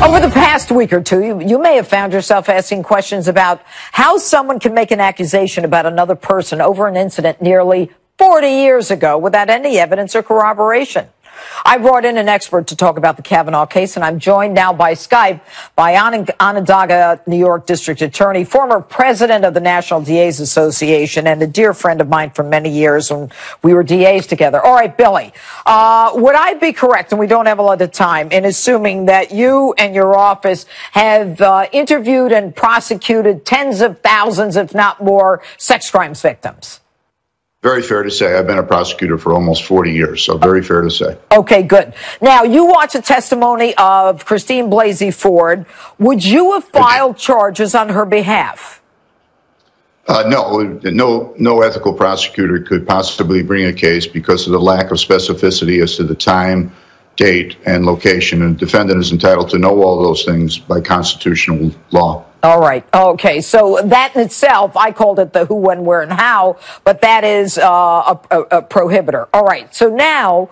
Over the past week or two, you may have found yourself asking questions about how someone can make an accusation about another person over an incident nearly 40 years ago without any evidence or corroboration. I brought in an expert to talk about the Kavanaugh case, and I'm joined now by Skype by Onondaga, New York District Attorney, former president of the National DAs Association, and a dear friend of mine for many years when we were DAs together. All right, Billy, would I be correct, and we don't have a lot of time, in assuming that you and your office have interviewed and prosecuted tens of thousands, if not more, sex crimes victims? Very fair to say. I've been a prosecutor for almost 40 years, so very fair to say. Okay, good. Now, you watched the testimony of Christine Blasey Ford. Would you have filed charges on her behalf? No ethical prosecutor could possibly bring a case because of the lack of specificity as to the time, date, and location. And the defendant is entitled to know all those things by constitutional law. All right. Okay. So that in itself, I called it the who, when, where, and how, but that is a prohibitor. All right. So now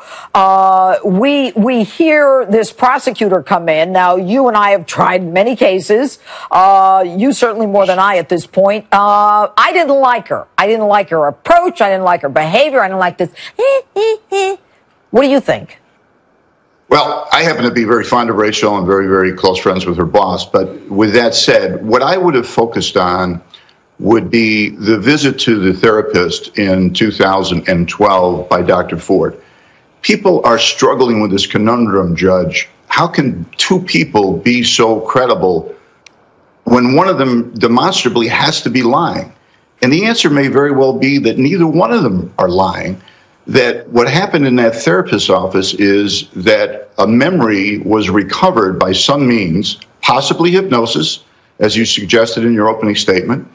we hear this prosecutor come in. Now, you and I have tried many cases. You certainly more than I at this point. I didn't like her. I didn't like her approach. I didn't like her behavior. I didn't like this. What do you think? Well, I happen to be very fond of Rachel and very, very close friends with her boss. But with that said, what I would have focused on would be the visit to the therapist in 2012 by Dr. Ford. People are struggling with this conundrum, Judge. How can two people be so credible when one of them demonstrably has to be lying? And the answer may very well be that neither one of them are lying. That what happened in that therapist's office is that a memory was recovered by some means, possibly hypnosis, as you suggested in your opening statement,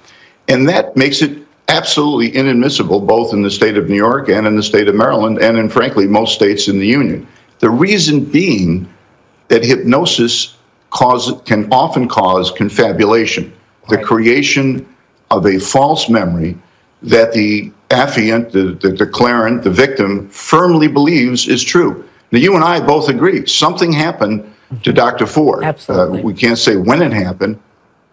and that makes it absolutely inadmissible both in the state of New York and in the state of Maryland and in, frankly, most states in the Union. The reason being that hypnosis can often cause confabulation, the creation of a false memory that the affiant, the declarant, the victim, firmly believes is true. Now, you and I both agree. Something happened to Dr. Ford. Absolutely. We can't say when it happened,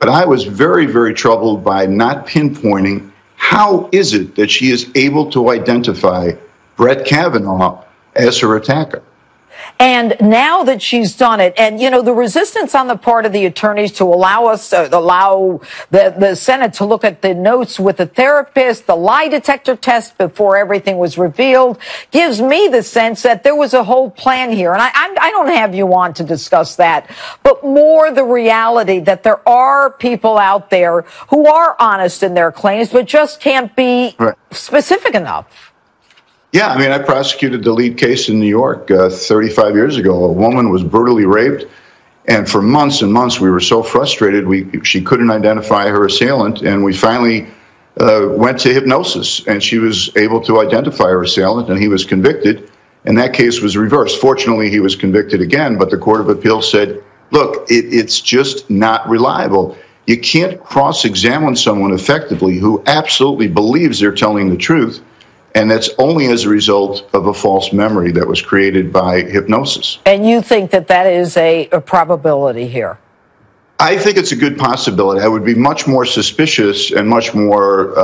but I was very, very troubled by not pinpointing how is it that she is able to identify Brett Kavanaugh as her attacker. And now that she's done it, and, you know, the resistance on the part of the attorneys to allow the Senate to look at the notes with the therapist, the lie detector test before everything was revealed, gives me the sense that there was a whole plan here. And I don't have you on to discuss that, but more the reality that there are people out there who are honest in their claims, but just can't be specific enough. Yeah, I mean, I prosecuted the lead case in New York 35 years ago. A woman was brutally raped, and for months and months we were so frustrated she couldn't identify her assailant, and we finally went to hypnosis, and she was able to identify her assailant, and he was convicted, and that case was reversed. Fortunately, he was convicted again, but the Court of Appeals said, look, it's just not reliable. You can't cross-examine someone effectively who absolutely believes they're telling the truth, and that's only as a result of a false memory that was created by hypnosis. And you think that that is a probability here? I think it's a good possibility. I would be much more suspicious and much more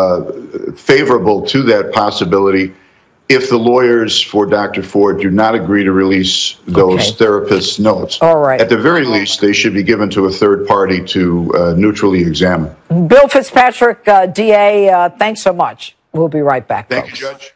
favorable to that possibility if the lawyers for Dr. Ford do not agree to release those therapist notes. All right. At the very least, they should be given to a third party to neutrally examine. Bill Fitzpatrick, DA, thanks so much. We'll be right back, Thank folks. you, Judge.